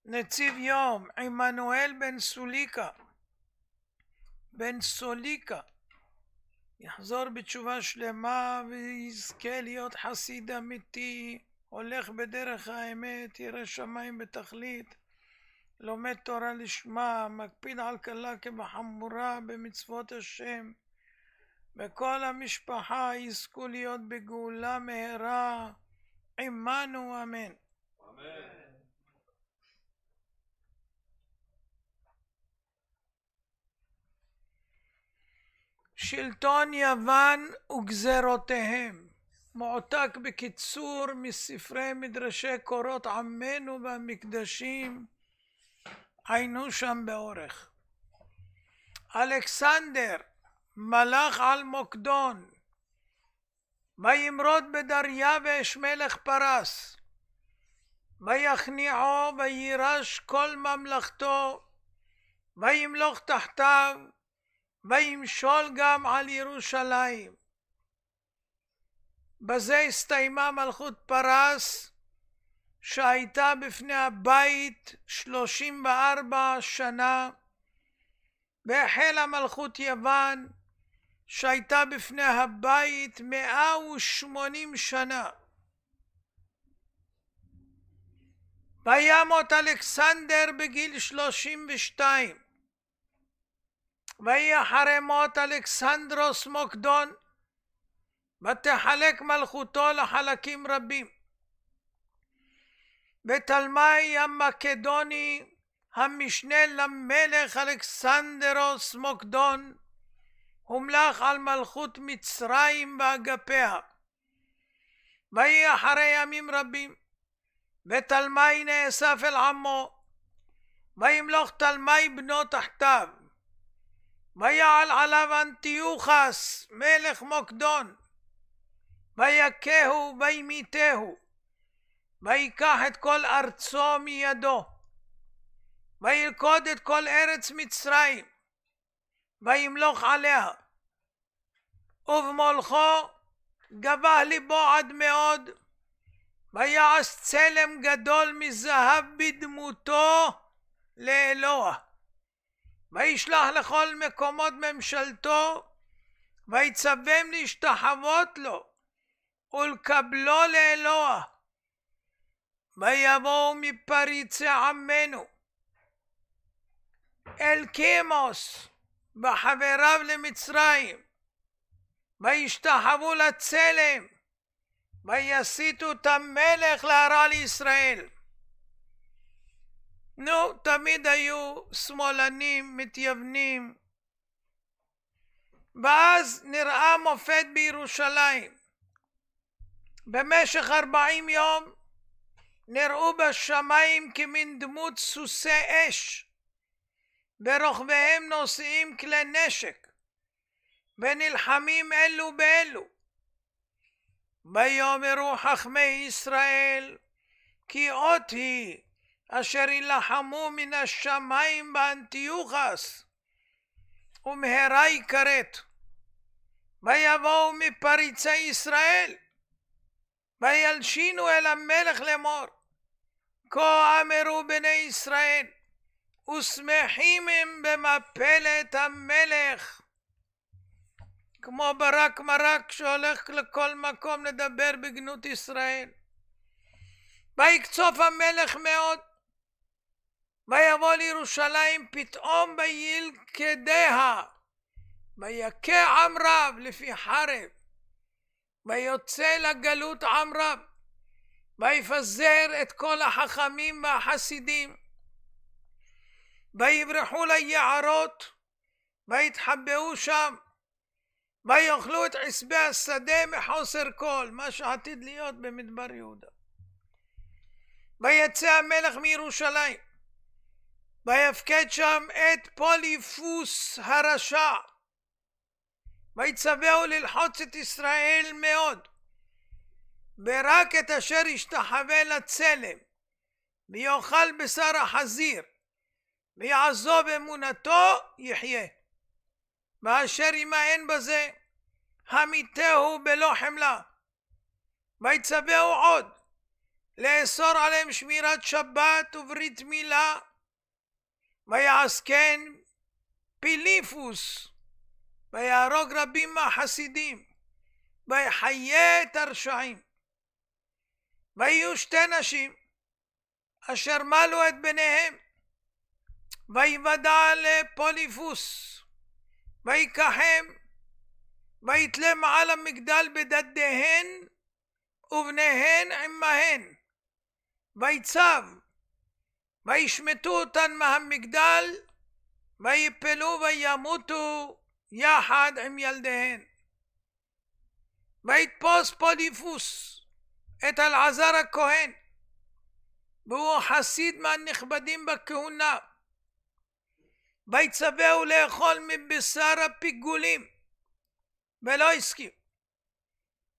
נציב יום, עמנואל בן סוליקה, יחזור בתשובה שלמה ויזכה להיות חסיד אמיתי, הולך בדרך האמת, ירא שמיים בתכלית, לומד תורה לשמה, מקפיד על קלה כבחמורה במצוות השם, וכל המשפחה יזכו להיות בגאולה מהרה, עמנו אמן. אמן. שלטון יוון וגזרותיהם, מועתק בקיצור מספרי מדרשי קורות עמנו והמקדשים, עיינו שם באורך. אלכסנדר מלך על מוקדון, וימרוד בדריווש מלך פרס, ויכניעו וירש כל ממלכתו, וימלוך תחתיו, וימשול גם על ירושלים. בזה הסתיימה מלכות פרס, שהייתה בפני הבית 34 שנה, והחלה מלכות יוון, שהייתה בפני הבית 180 שנה. וימות אלכסנדר בגיל 32, ויהי אחרי מות אלכסנדרוס מוקדון, ותחלק מלכותו לחלקים רבים. ותלמי המקדוני, המשנה למלך אלכסנדרוס מוקדון, הומלך על מלכות מצרים באגפיה. ויהי אחרי ימים רבים, ותלמי נאסף אל עמו, וימלוך תלמי בנו תחתיו. ויעל עליו אנטיוכס מלך מוקדון, ויכהו וימיתהו, ויקח את כל ארצו מידו, וילכוד את כל ארץ מצרים, וימלוך עליה. ובמולכו גבה ליבו עד מאוד, ויעש צלם גדול מזהב בדמותו לאלוה, וישלח לכל מקומות ממשלתו, ויצווים להשתחוות לו ולקבלו לאלוה. ויבואו מפריצי עמנו אלקימוס וחבריו למצרים, וישתחוו לצלם, ויסיתו את המלך להרע לישראל. תמיד היו שמאלנים מתייוונים. ואז נראה מופת בירושלים. במשך 40 יום נראו בשמיים כמין דמות סוסי אש, ברוחביהם נושאים כלי נשק, ונלחמים אלו באלו. ויאמרו חכמי ישראל, כי אות היא אשר ילחמו מן השמיים באנטיוכס, ומהרה יקרת. ויבואו מפריצי ישראל, וילשינו אל המלך לאמור, כה אמרו בני ישראל, ושמחים הם במפלת המלך. כמו ברק מרק שהולך לכל מקום לדבר בגנות ישראל. ויקצוף המלך מאוד, ויבוא לירושלים פתאום וילכדיה, ויכה עם רב לפי חרב, ויוצא לגלות עם רב, ויפזר את כל החכמים והחסידים, ויברחו ליערות, ויתחבאו שם, ויאכלו את עשבי השדה מחוסר כל, מה שעתיד להיות במדבר יהודה. ויצא המלך מירושלים, ויפקד שם את פוליפוס הרשע, ויצווהו ללחוץ את ישראל מאוד, ורק את אשר ישתחווה לצלם, ויאכל בשר החזיר, ויעזוב אמונתו יחיה. ואשר ימאן בזה, המיתהו בלא חמלה. ויצווהו עוד, לאסור עליהם שמירת שבת וברית מילה, ויעסקן פיליפוס, ויהרוג רבים מהחסידים, ויחיה את הרשעים. ויהיו שתי נשים אשר מלו את בניהם, ויוודע לפוליפוס, ויקחם, ויתלה מעל המגדל בדדיהן, ובניהן עמהן, ויצב, וישמטו אותן מהמגדל, ויפלו וימותו יחד עם ילדיהן. ויתפוס פוליפוס את אלעזר הכהן, והוא חסיד מהנכבדים בכהונה, ויצווהו לאכול מבשר הפיגולים, ולא הסכים.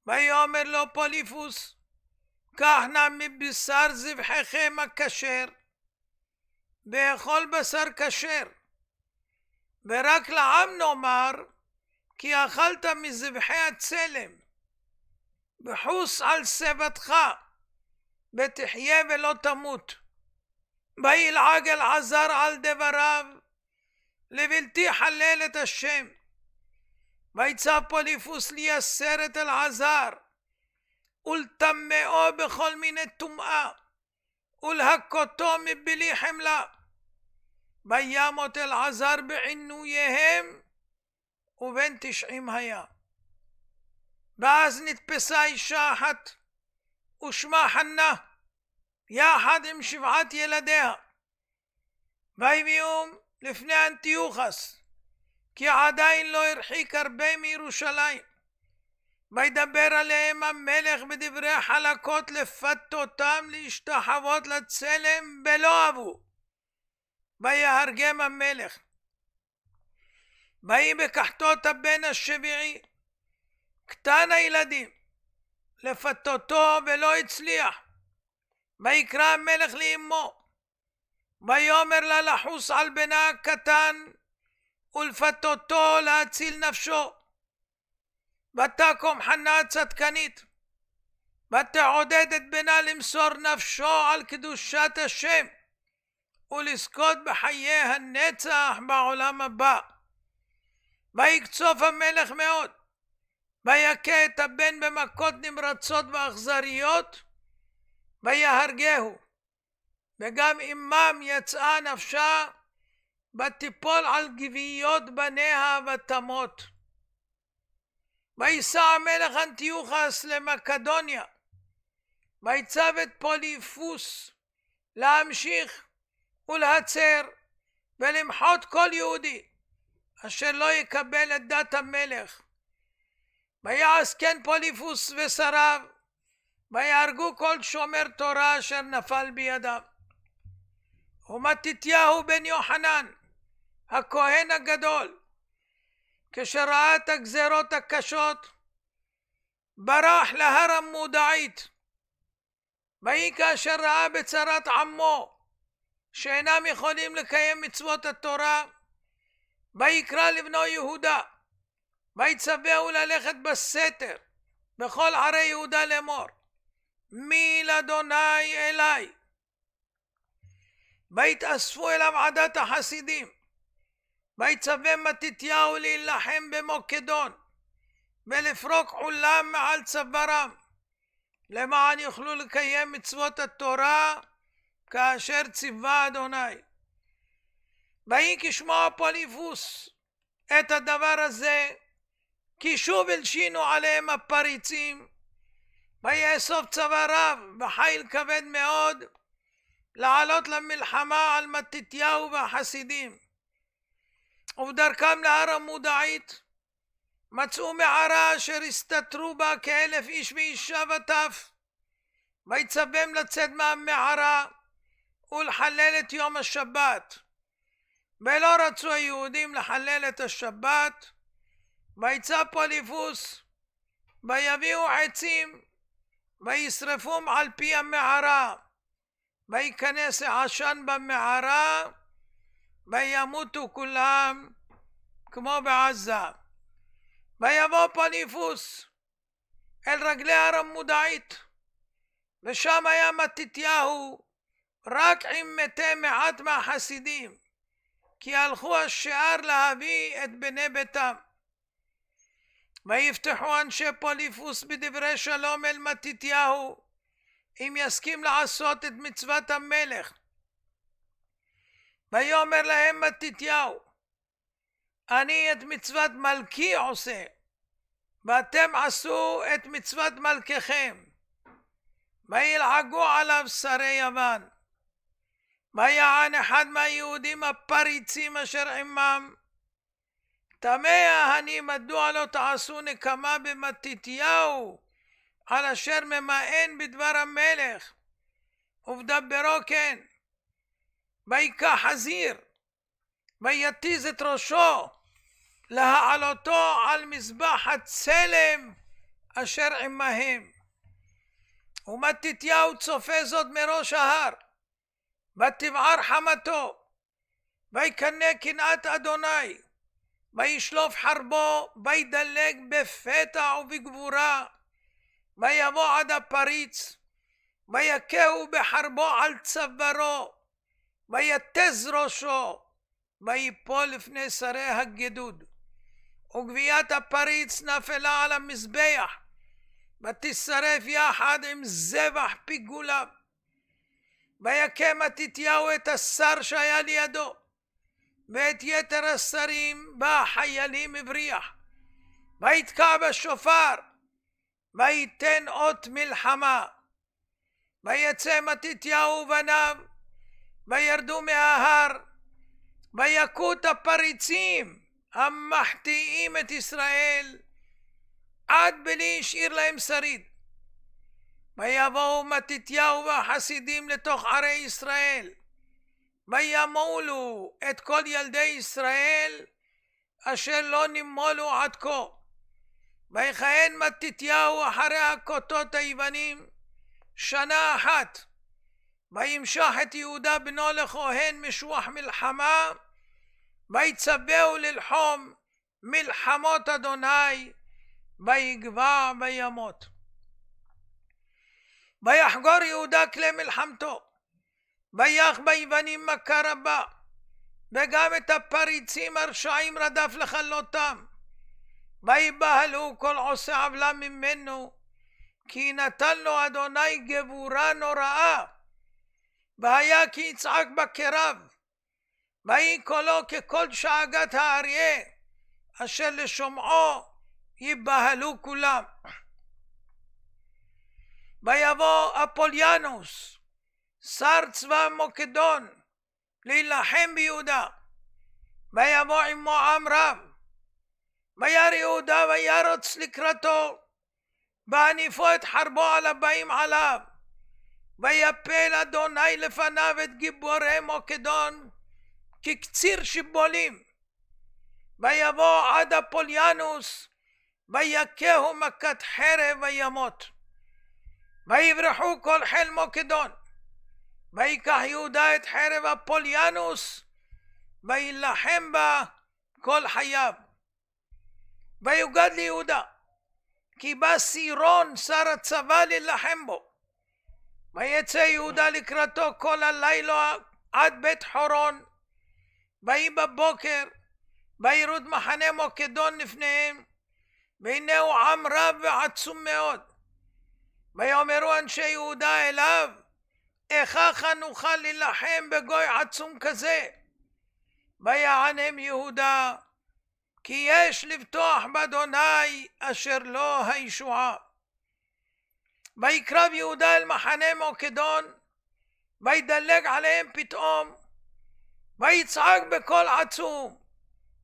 ויאמר לו פוליפוס, קח נא מבשר זבחיכם הכשר, ואכול בשר כשר, ורק לעם נאמר, כי אכלת מזבחי הצלם, וחוס על שיבתך, ותחיה ולא תמות. וילעג אלעזר על דבריו, לבלתי חלל את השם. ויצא פוליפוס לייסר את אלעזר, ולטמאו בכל מיני טומאה, ולהכותו מבלי חמלה. וימות אלעזר בעינוייהם, ובן 90 היה. ואז נתפסה אישה אחת, ושמה חנה, יחד עם 7 ילדיה, והביאום לפני אנטיוכוס, כי עדיין לא הרחיק הרבה מירושלים. וידבר עליהם המלך בדברי חלקות, לפתותם להשתחוות לצלם, ולא אהבו. ויהרגם המלך. ויהי בקחתות הבן השביעי, קטן הילדים, לפתותו ולא הצליח. ויקרא המלך לאמו, ויאמר לה לחוס על בנה הקטן, ולפתותו להציל נפשו. ותקום חנה הצדקנית, ותעודד את בנה למסור נפשו על קדושת השם, ולזכות בחיי הנצח בעולם הבא. ויקצוף המלך מאוד, ויכה את הבן במכות נמרצות ואכזריות, ויהרגהו. וגם אמם יצאה נפשה, ותיפול על גוויות בניה ותמות. ויסע המלך אנטיוכוס למקדוניה, ויצב את פוליפוס להמשיך ולהצר ולמחות כל יהודי אשר לא יקבל את דת המלך. ויעש כן פוליפוס ושריו, ויהרגו כל שומר תורה אשר נפל בידם. ומתתיהו בן יוחנן הכהן הגדול, כשראה את הגזרות הקשות, ברח להר המודעית. ויהי כאשר ראה בצרת עמו, שאינם יכולים לקיים מצוות התורה, ויקרא לבנו יהודה, ויצווהו ללכת בסתר בכל ערי יהודה לאמור, מי לאדוני אלי. ויתאספו אליו עדת החסידים, ויצווה מתתיהו להילחם במוקדון, ולפרוק עולם מעל צווארם, למען יוכלו לקיים מצוות התורה כאשר ציווה אדוני. ויהי כשמוע פוליפוס את הדבר הזה, כי שוב הלשינו עליהם הפריצים, ויאסוף צבא רב וחיל כבד מאוד, לעלות למלחמה על מתתיהו והחסידים. ובדרכם להר המודעית מצאו מערה אשר הסתתרו בה 1,000 איש ואישה וטף. ויצווהם לצאת מהמערה ולחלל את יום השבת, ולא רצו היהודים לחלל את השבת. ויצא פוליפוס, ויביאו עצים וישרפום על פי המערה, וייכנס העשן במערה, וימותו כולם כמו בעזה. ויבוא פוליפוס אל רגלי הר המודעית, ושם היה מתתיהו רק עם מתי מעט מהחסידים, כי הלכו השאר להביא את בני ביתם. ויפתחו אנשי פוליפוס בדברי שלום אל מתתיהו, אם יסכים לעשות את מצוות המלך. ויאמר להם מתתיהו, אני את מצוות מלכי עושה, ואתם עשו את מצוות מלככם. וילעגו עליו שרי יוון. ויען אחד מהיהודים הפריצים אשר עמם, תמה אני מדוע לא תעשו נקמה במתתיהו, על אשר ממאן בדבר המלך, ובדברו כן. ויקח חזיר, ויתיז את ראשו, להעלותו על מזבח הצלם אשר עמהם. ומתתיהו צופה זאת מראש ההר, ותבער חמתו, ויקנא קנאת אדוני, וישלוף חרבו, וידלג בפתע ובגבורה, ויבוא עד הפריץ, ויכהו בחרבו על צווארו, ויתז ראשו, ויפול לפני שרי הגדוד. וגביית הפריץ נפלה על המזבח, ותשרף יחד עם זבח פיגוליו. ויקם מתתיהו את השר שהיה לידו, ואת יתר השרים והחיילים הבריח, ויתקע בשופר, ויתן אות מלחמה. ויצא מתתיהו ובניו, וירדו מההר, ויכו את הפריצים המחטיאים את ישראל, עד בלי השאיר להם שריד. ויבואו מתתיהו והחסידים לתוך ערי ישראל, וימולו את כל ילדי ישראל אשר לא נמולו עד כה. ויכהן מתתיהו אחרי הכותות היוונים שנה אחת, וימשח את יהודה בנו לכהן משוח מלחמה, ויצווהו ללחום מלחמות אדוני, ויגבע וימות. ויחגור יהודה כלי מלחמתו, ויח ביוונים מכה רבה, וגם את הפריצים הרשעים רדף לכלותם. ויבהלו כל עושה עוולה ממנו, כי נתן לו אדוני גבורה נוראה. והיה כי יצעק בקרב, ויהי קולו כקול שאגת האריה, אשר לשומעו יבהלו כולם. ויבוא אפוליאנוס שר צבא מוקדון להילחם ביהודה, ויבוא עמו עם רב. וירא יהודה וירוץ לקראתו, והניפו את חרבו על הבאים עליו, ויפל אדוני לפניו את גיבורי מוקדון כקציר שיבולים. ויבוא עד אפוליאנוס, ויכהו מכת חרב וימות. ויברחו כל חיל מוקדון, ויקח יהודה את חרב אפוליאנוס, וילחם בה כל חייו. ויוגד ליהודה, כי בא סירון שר הצבא להילחם בו. ויצא יהודה לקראתו כל הלילה עד בית חורון. ויהי בבוקר, וירוד מחנה מוקדון לפניהם, והנה הוא עם רב ועצום מאוד. ויאמרו אנשי יהודה אליו, איכך נוכל להילחם בגוי עצום כזה? ויענם יהודה, כי יש לבטוח באדוני אשר לו הישועה. ויקרב יהודה אל מחנה מוקדון, וידלג עליהם פתאום, ויצעק בקול עצום,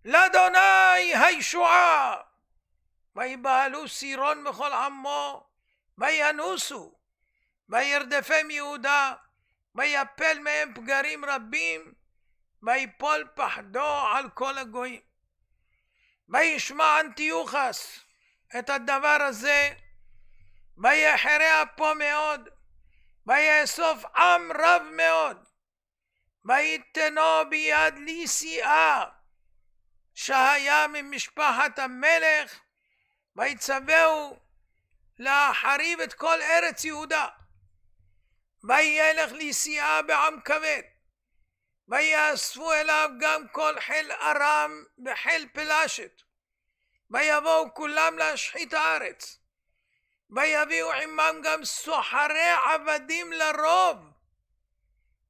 לאדוני הישועה. ויבהלו סירון וכל עמו, וינוסו, וירדפם יהודה, ויפל מהם פגרים רבים, ויפול פחדו על כל הגויים. וישמע אנטיוכוס את הדבר הזה, ויחרה אפו מאוד, ויאסוף עם רב מאוד, ויתנו ביד ליסיאה, שהיה ממשפחת המלך, ויצווהו להחריב את כל ארץ יהודה. וילך ליסיעה בעם כבד, ויאספו אליו גם כל חיל ארם וחיל פלשת, ויבואו כולם להשחית הארץ, ויביאו עמם גם סוחרי עבדים לרוב,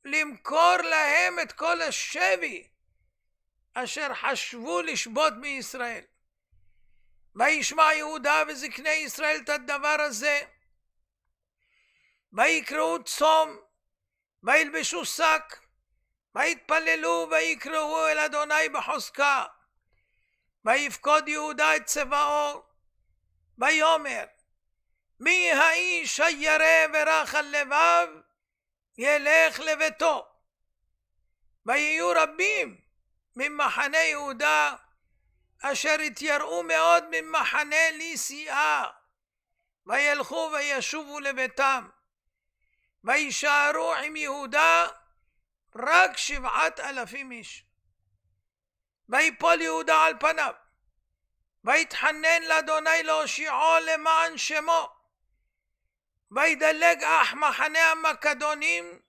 למכור להם את כל השבי אשר חשבו לשבות מישראל. וישמע יהודה וזקני ישראל את הדבר הזה, ויקראו צום, וילבשו שק, ויתפללו ויקראו אל אדוני בחוזקה. ויפקוד יהודה את צבאו, ויאמר, מי האיש הירא ורך הלבב, ילך לביתו. ויהיו רבים ממחנה יהודה, אשר התייראו מאוד ממחנה ליסיעה, וילכו וישובו לביתם. וישארו עם יהודה רק 7,000 איש. ויפול יהודה על פניו, ויתחנן לאדוני להושיעו למען שמו. וידלג אח מחנה המקדונים,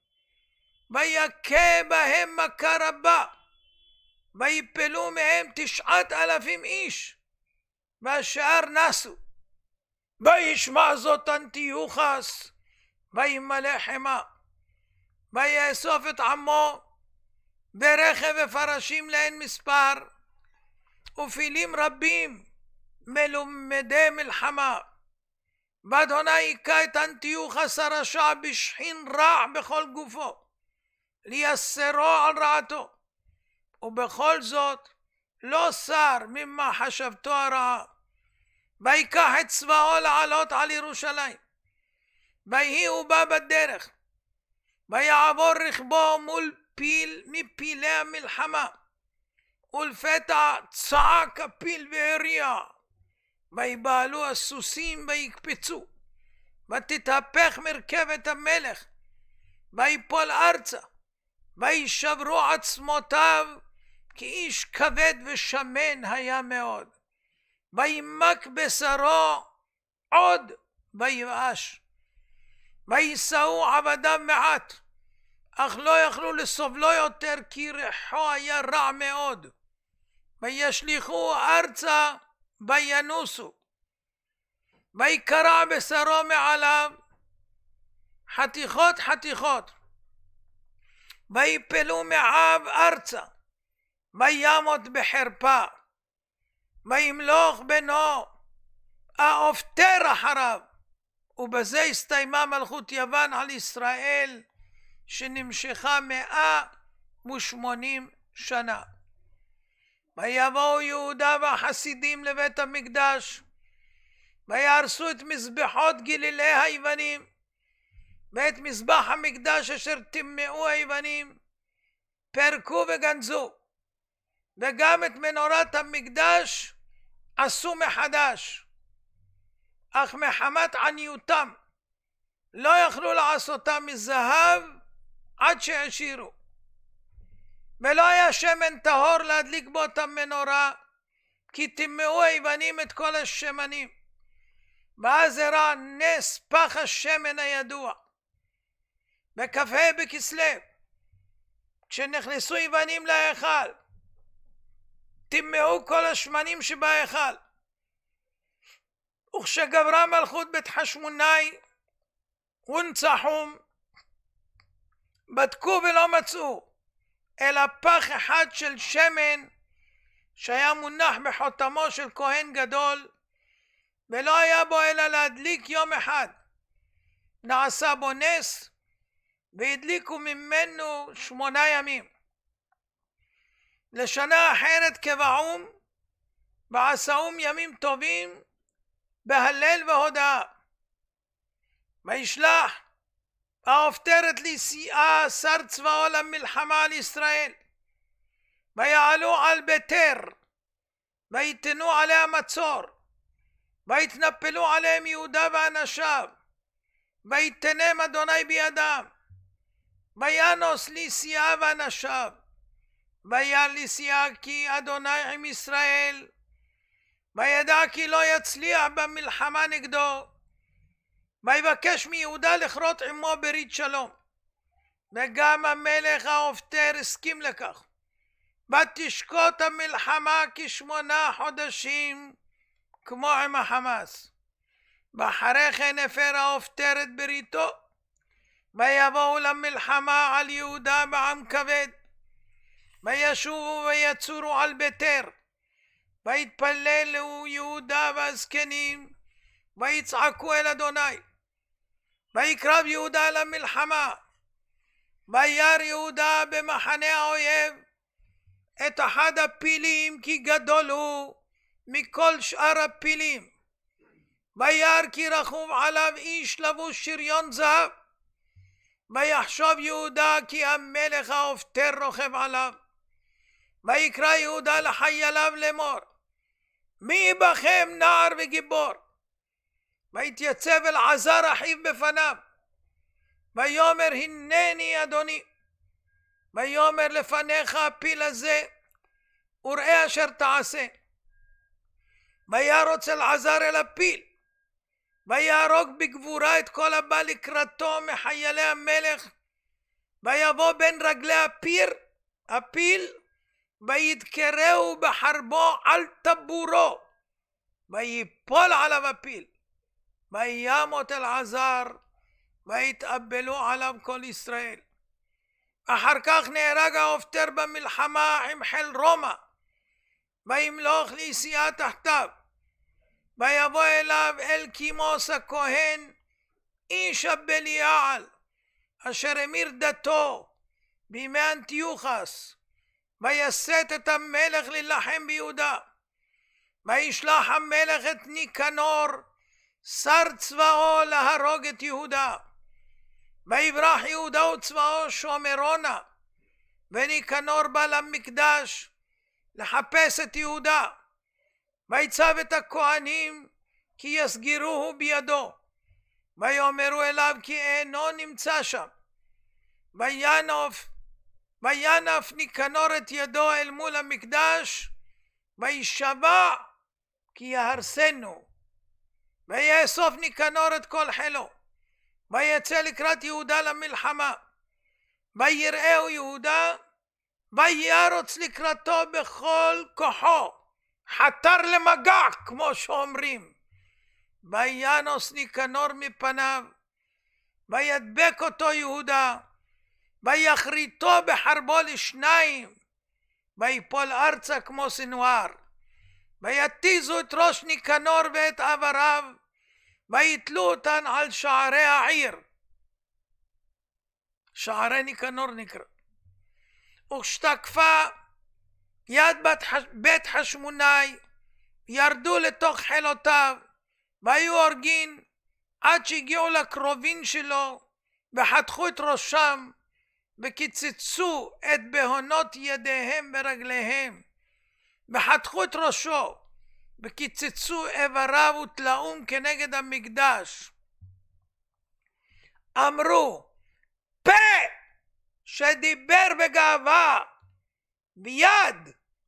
ויכה בהם מכה רבה, ויפלו מהם 9,000 איש, והשאר נסו. וישמע זאת אנטיוכוס, וימלא חמה, ויאסוף את עמו ברכב ופרשים לאין מספר, ופילים רבים מלומדי מלחמה. ואדוני היכה את אנטיוכוס הרשע בשחין רע בכל גופו, לייסרו על רעתו, ובכל זאת לא סר ממחשבתו הרעה. ויקח את צבאו לעלות על ירושלים, ויהי הוא בא בדרך, ויעבור רכבו מול פיל מפילי המלחמה, ולפתע צעק הפיל והריע, ויבהלו הסוסים ויקפצו, ותתהפך מרכבת המלך, ויפול ארצה, וישברו עצמותיו, כי איש כבד ושמן היה מאוד. וימק בשרו עוד ויבאש. ויסעו עבדיו מעט, אך לא יכלו לסובלו יותר, כי ריחו היה רע מאוד. וישליכו ארצה וינוסו. ויקרע בשרו מעליו חתיכות חתיכות, ויפלו מעיו ארצה, וימות בחרפה. וימלוך בנו האופטר אחריו. ובזה הסתיימה מלכות יוון על ישראל, שנמשכה 180 שנה. ויבואו יהודה והחסידים לבית המקדש, ויהרסו את מזבחות גלילי היוונים, ואת מזבח המקדש אשר טימאו היוונים פרקו וגנזו, וגם את מנורת המקדש עשו מחדש. אך מחמת עניותם לא יכלו לעשותם מזהב עד שהעשירו. ולא היה שמן טהור להדליק בו את המנורה, כי טימאו היוונים את כל השמנים. ואז אירע נס פח השמן הידוע. בכ"ה בכסלו, כשנכנסו יוונים להיכל, טימאו כל השמנים שבהיכל. וכשגברה מלכות בית חשמונאי ונצחום, בדקו ולא מצאו אלא פח אחד של שמן שהיה מונח בחותמו של כהן גדול, ולא היה בו אלא להדליק יום אחד. נעשה בו נס, והדליקו ממנו 8 ימים. לשנה אחרת כבעום, ועשאום ימים טובים, בהלל והודאה. וישלח האופטר את ליסיעה שר צבאו למלחמה על ישראל, ויעלו על ביתר, ויתנו עליה מצור, ויתנפלו עליהם יהודה ואנשיו, ויתנם אדוני בידם. וינוס ליסיעה ואנשיו, וירא ליסיעה כי אדוני עם ישראל, וידע כי לא יצליח במלחמה נגדו, ויבקש מיהודה לכרות עמו ברית שלום, וגם המלך העופטר הסכים לכך. ותשקוט המלחמה כ8 חודשים כמו עם החמאס. ואחרי כן הפר העופטר את בריתו, ויבואו למלחמה על יהודה בעם כבד, וישובו ויצורו על ביתר, ויתפללו יהודה והזקנים, ויצעקו אל אדוני. ויקרב יהודה למלחמה, וירא יהודה במחנה האויב את אחד הפילים, כי גדול הוא מכל שאר הפילים. וירא כי רכוב עליו איש לבוש שריון זהב, ויחשוב יהודה כי המלך העופטר רוכב עליו. ויקרא יהודה לחייליו לאמור, מי בכם נער וגיבור? ויתייצב אלעזר אחיו בפניו, ויאמר הנני אדוני. ויאמר לפניך הפיל הזה, וראה אשר תעשה. וירוץ אלעזר אל הפיל, ויהרוג בגבורה את כל הבא לקראתו מחיילי המלך, ויבוא בין רגלי הפיל, וידקרהו בחרבו על טבורו, ויפול עליו הפיל. וימות אלעזר, ויתאבלו עליו כל ישראל. אחר כך נהרג העופטר במלחמה עם חיל רומא, וימלוך ליסיעה תחתיו. ויבוא אליו אלקימוס הכהן, איש הבליעל, אשר המיר דתו בימי אנטיוכוס, ויסת את המלך להילחם ביהודה. וישלח המלך את ניקנור שר צבאו להרוג את יהודה. ויברח יהודה וצבאו שומרונה, וניקנור בא למקדש לחפש את יהודה. ויצב את הכהנים כי יסגירוהו בידו, ויאמרו אליו כי אינו נמצא שם. וינף ניקנור את ידו אל מול המקדש, וישבע כי יהרסנו. ויאסוף ניקנור את כל חילו, ויצא לקראת יהודה למלחמה. ויראהו יהודה, וירוץ לקראתו בכל כוחו, חתר למגע כמו שאומרים. וינוס ניקנור מפניו, וידבק אותו יהודה, ויחריטו בחרבו לשניים, ויפול ארצה כמו סנוואר. ויתיזו את ראש ניקנור ואת עבריו, ויתלו אותן על שערי העיר. שערי ניקנור נקרא. וכשתקפה יד בית חשמונאי, ירדו לתוך חילותיו, והיו הורגין עד שהגיעו לקרובים שלו, וחתכו את ראשם, וקיצצו את בהונות ידיהם ורגליהם, וחתכו את ראשו, וקיצצו איבריו ותלאום כנגד המקדש. אמרו, פה שדיבר בגאווה, ויד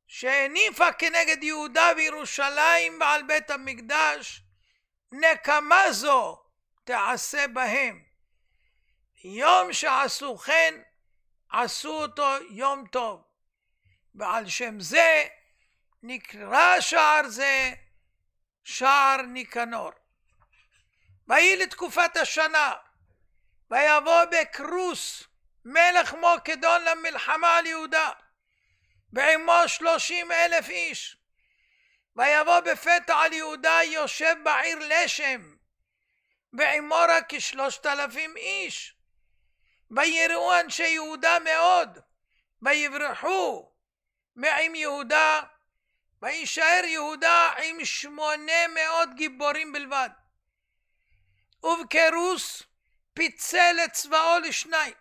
שהניפה כנגד יהודה וירושלים ועל בית המקדש, נקמה זו תעשה בהם. יום שעשו כן, עשו אותו יום טוב, ועל שם זה נקרא שער זה שער ניקנור. ויהי לתקופת השנה, ויבוא בקרוס מלך מוקדון למלחמה על יהודה, ועמו 30,000 איש. ויבוא בפתע על יהודה יושב בעיר לשם, ועמו רק כ3,000 איש. ויראו אנשי יהודה מאוד, ויברחו מעם יהודה, וישאר יהודה עם 800 גיבורים בלבד. ובקרוס פיצל את צבאו לשניים,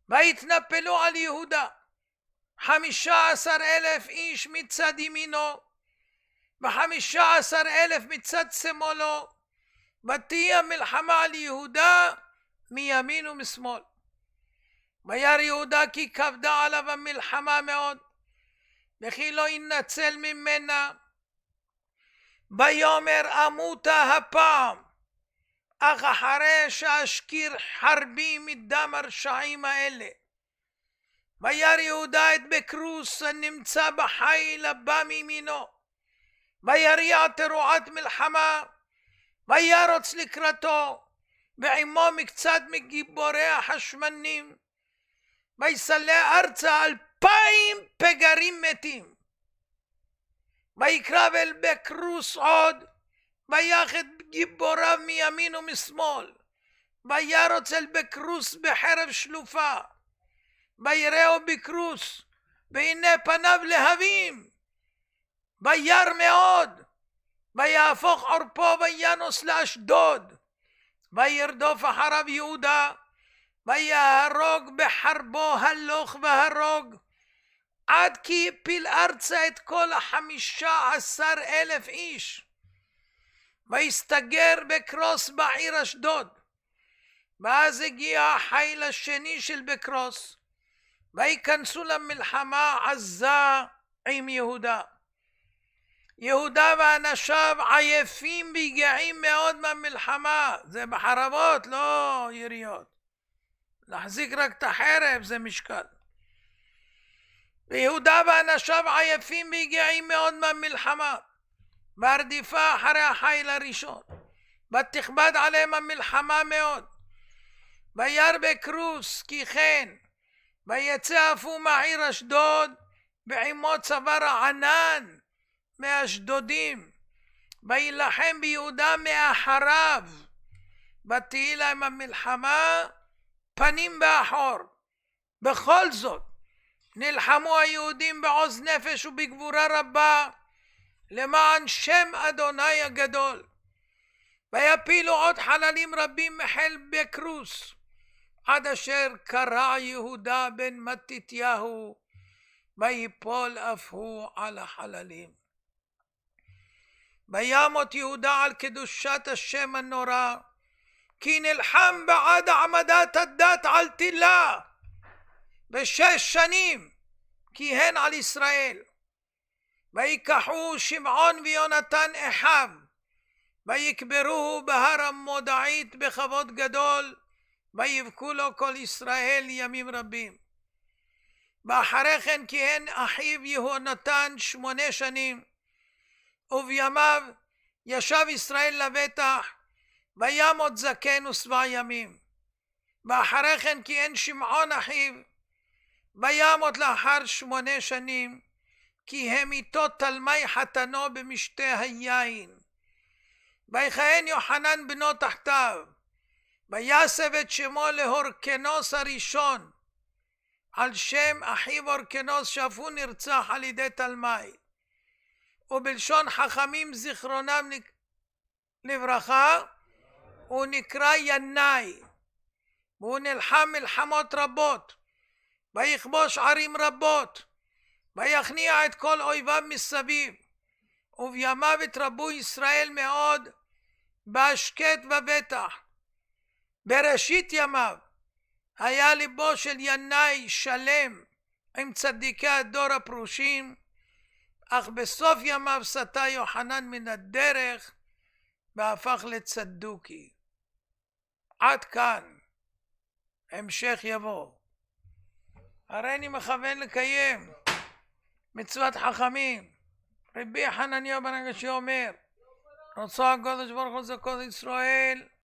ויתנפלו על יהודה 15,000 איש מצד ימינו, ו15,000 מצד שמאלו, ותהיה מלחמה על יהודה מימין ומשמאל. וירא יהודה כי כבדה עליו המלחמה מאוד, וכי לא ינצל ממנה. ויאמר אמותה הפעם, אך אחרי שאשכיר חרבי מדם הרשעים האלה, וירא יהודה את בקרוס הנמצא בחיל הבא מימינו, ויריע תרועת מלחמה, וירוץ לקראתו, ועמו מקצת מגיבורי החשמנים, ויסלע ארצה 2,000 פגרים מתים. ויקרב אל בקרוס עוד, ויחד גיבוריו מימין ומשמאל, וירוץ אל בקרוס בחרב שלופה, ויראו בקרוס, והנה פניו להבים, וירא מאוד, ויהפוך עורפו וינוס לאשדוד, וירדוף אחריו יהודה, ויהרוג בחרבו הלוך והרוג, עד כי הפיל ארצה את כל 15,000 איש. ויסתגר בקרוס בעיר אשדוד. ואז הגיע החיל השני של בקרוס, ויכנסו למלחמה עזה עם יהודה. יהודה ואנשיו עייפים ויגעים מאוד מהמלחמה, זה בחרבות, לא יריות. להחזיק רק את החרב זה משקל. ויהודה ואנשיו עייפים ויגעים מאוד מהמלחמה, והרדיפה אחרי החיל הראשון, ותכבד עליהם המלחמה מאוד. וירא בקרוס כי כן, ויצא אף הוא מהעיר אשדוד, ועמו צבא רענן מאשדודים, וילחם ביהודה מאחריו, ותהי להם המלחמה פנים באחור. בכל זאת נלחמו היהודים בעוז נפש ובגבורה רבה, למען שם אדוני הגדול. ויפילו עוד חללים רבים מחיל בקרוס, עד אשר קרע יהודה בן מתתיהו, ויפול אף הוא על החללים. וימות יהודה על קדושת השם הנורא, כי נלחם בעד העמדת הדת על תילה, 6 שנים כיהן על ישראל. ויקחו שמעון ויונתן אחיו, ויקברוהו בהר המודעית בכבוד גדול, ויבכו לו כל ישראל ימים רבים. ואחרי כן כיהן אחיו יהונתן 8 שנים, ובימיו ישב ישראל לבטח, וימות זקן ושבע ימים. ואחרי כן כיהן שמעון אחיו, וימות לאחר 8 שנים, כי המיתו תלמי חתנו במשתה היין. ויכהן יוחנן בנו תחתיו, ויסב את שמו להורקנוס הראשון, על שם אחיו הורקנוס שאף הוא נרצח על ידי תלמי. ובלשון חכמים זיכרונם לברכה, הוא נקרא ינאי. והוא נלחם מלחמות רבות, ויכבוש ערים רבות, ויכניע את כל אויביו מסביב. ובימיו התרבו ישראל מאוד בהשקט ובטח. בראשית ימיו היה ליבו של ינאי שלם עם צדיקי הדור הפרושים, אך בסוף ימיו סטה יוחנן מן הדרך והפך לצדוקי. עד כאן. המשך יבוא. הרי אני מכוון לקיים מצוות חכמים. רבי חנניה בן הגשי אומר, רצה הקדוש ברוך הוא זכות ישראל